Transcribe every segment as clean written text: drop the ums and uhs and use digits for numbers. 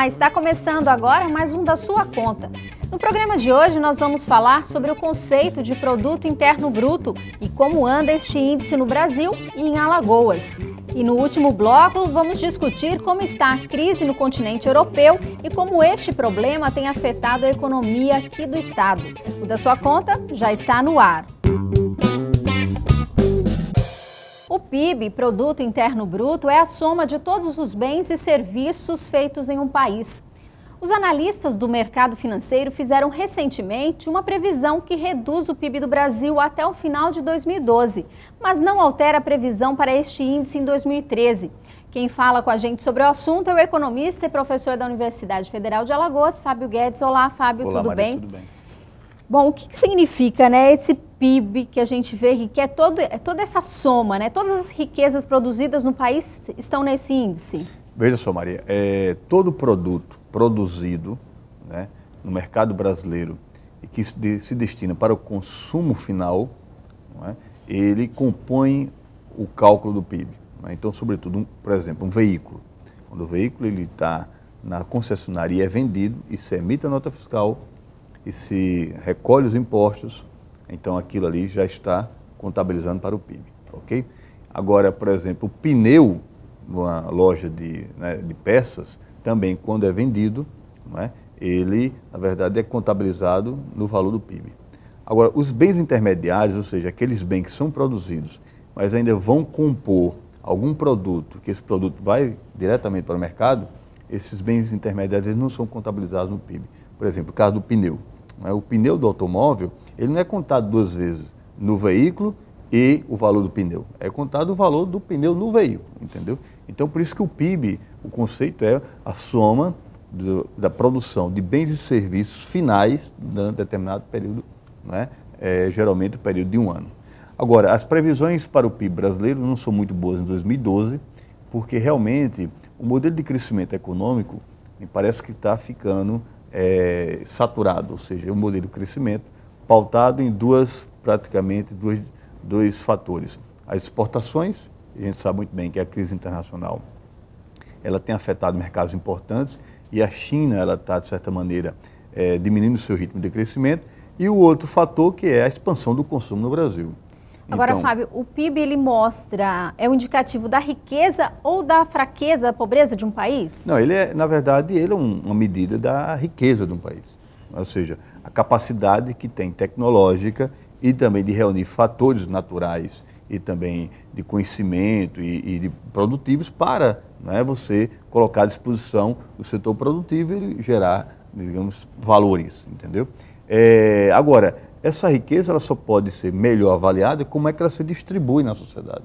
Olá, está começando agora mais um da sua conta. No programa de hoje nós vamos falar sobre o conceito de produto interno bruto e como anda este índice no Brasil e em Alagoas. E no último bloco vamos discutir como está a crise no continente europeu e como este problema tem afetado a economia aqui do estado. O da sua conta já está no ar. O PIB, Produto Interno Bruto, é a soma de todos os bens e serviços feitos em um país. Os analistas do mercado financeiro fizeram recentemente uma previsão que reduz o PIB do Brasil até o final de 2012, mas não altera a previsão para este índice em 2013. Quem fala com a gente sobre o assunto é o economista e professor da Universidade Federal de Alagoas, Fábio Guedes. Olá, Fábio, Olá, tudo Maria, bem? Tudo bem. Bom, o que significa, né, esse PIB que a gente vê, que é toda essa soma, né? Todas as riquezas produzidas no país estão nesse índice? Veja só, Maria, todo produto produzido, né, no mercado brasileiro e que se destina para o consumo final, não é, ele compõe o cálculo do PIB. Não é? Então, sobretudo, por exemplo, um veículo. Quando o veículo está na concessionária e é vendido e se emite a nota fiscal e se recolhe os impostos, então aquilo ali já está contabilizando para o PIB, ok? Agora, por exemplo, o pneu numa loja de peças, também quando é vendido, não é, ele, na verdade, é contabilizado no valor do PIB. Agora, os bens intermediários, ou seja, aqueles bens que são produzidos, mas ainda vão compor algum produto, que esse produto vai diretamente para o mercado, esses bens intermediários eles não são contabilizados no PIB. Por exemplo, o caso do pneu. O pneu do automóvel, ele não é contado duas vezes no veículo e o valor do pneu. É contado o valor do pneu no veículo, entendeu? Então, por isso que o PIB, o conceito é a soma da produção de bens e serviços finais durante determinado período, não é? Geralmente o período de um ano. Agora, as previsões para o PIB brasileiro não são muito boas em 2012, porque realmente o modelo de crescimento econômico me parece que está ficando saturado, ou seja, um modelo de crescimento pautado em dois fatores. As exportações, a gente sabe muito bem que a crise internacional ela tem afetado mercados importantes e a China ela está, de certa maneira, diminuindo o seu ritmo de crescimento, e o outro fator que é a expansão do consumo no Brasil. Agora, então, Fábio, o PIB ele é um indicativo da riqueza ou da fraqueza, da pobreza de um país? Não, na verdade, ele é uma medida da riqueza de um país. Ou seja, a capacidade que tem tecnológica e também de reunir fatores naturais e também de conhecimento e de produtivos para, né, você colocar à disposição do setor produtivo e gerar, digamos, valores, entendeu? Agora, essa riqueza ela só pode ser melhor avaliada como é que ela se distribui na sociedade.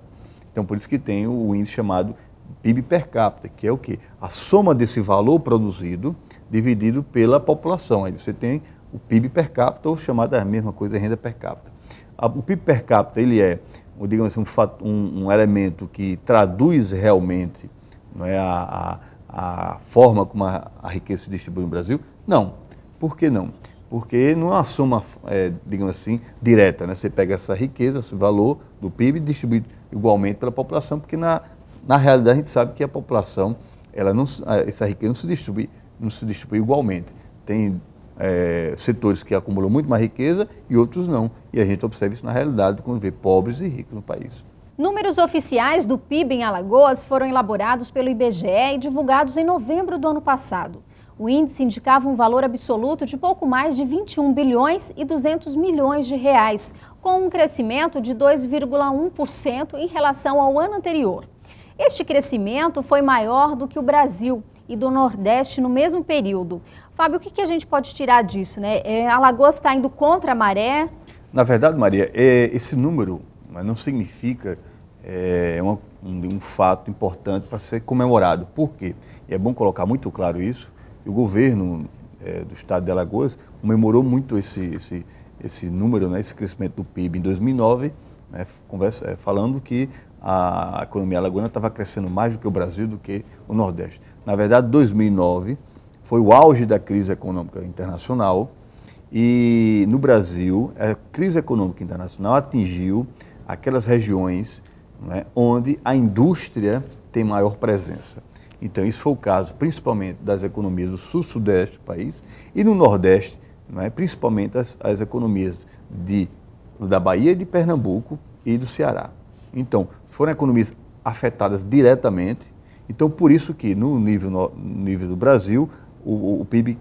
Então, por isso que tem o índice chamado PIB per capita, que é o quê? A soma desse valor produzido dividido pela população. Aí você tem o PIB per capita, ou chamada a mesma coisa, renda per capita. O PIB per capita, ele é, digamos assim, um elemento que traduz realmente, não é, a forma como a riqueza se distribui no Brasil? Não. Por que não? Porque não é uma soma, digamos assim, direta, né? Você pega essa riqueza, esse valor do PIB e distribui igualmente pela população, porque na realidade a gente sabe que a população, essa riqueza não se distribui igualmente. Tem setores que acumulam muito mais riqueza e outros não. E a gente observa isso na realidade quando vê pobres e ricos no país. Números oficiais do PIB em Alagoas foram elaborados pelo IBGE e divulgados em novembro do ano passado. O índice indicava um valor absoluto de pouco mais de 21 bilhões e 200 milhões de reais, com um crescimento de 2,1% em relação ao ano anterior. Este crescimento foi maior do que o Brasil e do Nordeste no mesmo período. Fábio, o que a gente pode tirar disso, né? Alagoas está indo contra a maré? Na verdade, Maria, esse número não significa um fato importante para ser comemorado. Por quê? E é bom colocar muito claro isso. E o governo do estado de Alagoas comemorou muito esse número, né, esse crescimento do PIB em 2009, né, falando que a economia alagoana estava crescendo mais do que o Brasil, do que o Nordeste. Na verdade, 2009 foi o auge da crise econômica internacional e no Brasil a crise econômica internacional atingiu aquelas regiões, né, onde a indústria tem maior presença. Então, isso foi o caso principalmente das economias do sul-sudeste do país e no nordeste, não é? Principalmente as economias da Bahia e de Pernambuco e do Ceará. Então, foram economias afetadas diretamente. Então, por isso que no nível do Brasil, o PIB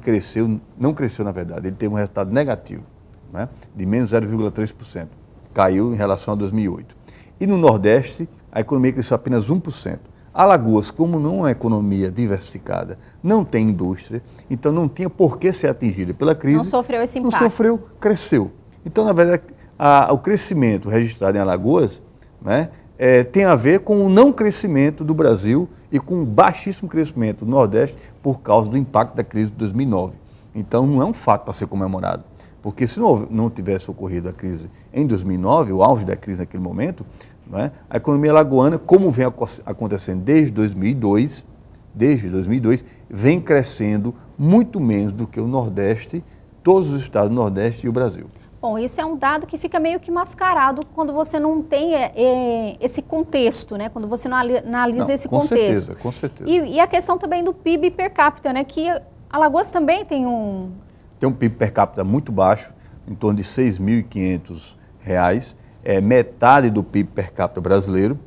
não cresceu na verdade, ele teve um resultado negativo, né? De menos 0,3%. Caiu em relação a 2008. E no Nordeste, a economia cresceu apenas 1%. Alagoas, como não é uma economia diversificada, não tem indústria, então não tinha por que ser atingida pela crise. Não sofreu esse impacto. Não sofreu, cresceu. Então, na verdade, o crescimento registrado em Alagoas, né, tem a ver com o não crescimento do Brasil e com o baixíssimo crescimento do Nordeste por causa do impacto da crise de 2009. Então, não é um fato para ser comemorado. Porque se não tivesse ocorrido a crise em 2009, o auge da crise naquele momento, não é? A economia alagoana, como vem acontecendo desde 2002, vem crescendo muito menos do que o Nordeste, todos os estados do Nordeste e o Brasil. Bom, isso é um dado que fica meio que mascarado quando você não tem esse contexto, né? Quando você não analisa esse contexto. Com certeza. E a questão também do PIB per capita, né? Que Alagoas também tem um PIB per capita muito baixo, em torno de R$ 6.500, é metade do PIB per capita brasileiro.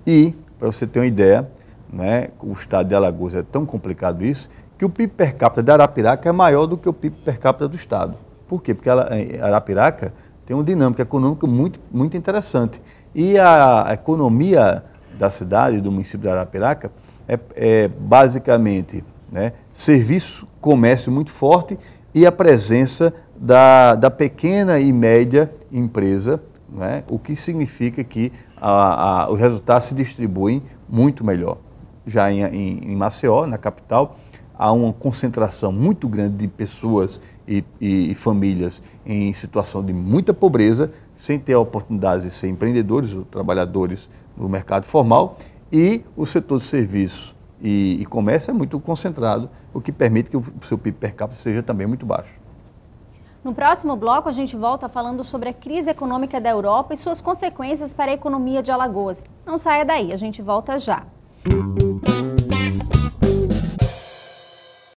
E, para você ter uma ideia, né, o estado de Alagoas é tão complicado isso, que o PIB per capita de Arapiraca é maior do que o PIB per capita do estado. Por quê? Porque Arapiraca tem uma dinâmica econômica muito, muito interessante. E a economia da cidade, do município de Arapiraca, é basicamente, né, serviço, comércio muito forte e a presença da pequena e média empresa, né, o que significa que os resultados se distribuem muito melhor. Já em Maceió, na capital, há uma concentração muito grande de pessoas e famílias em situação de muita pobreza, sem ter a oportunidade de ser empreendedores ou trabalhadores no mercado formal, e o setor de serviços e comércio é muito concentrado, o que permite que o seu PIB per capita seja também muito baixo. No próximo bloco, a gente volta falando sobre a crise econômica da Europa e suas consequências para a economia de Alagoas. Não saia daí, a gente volta já.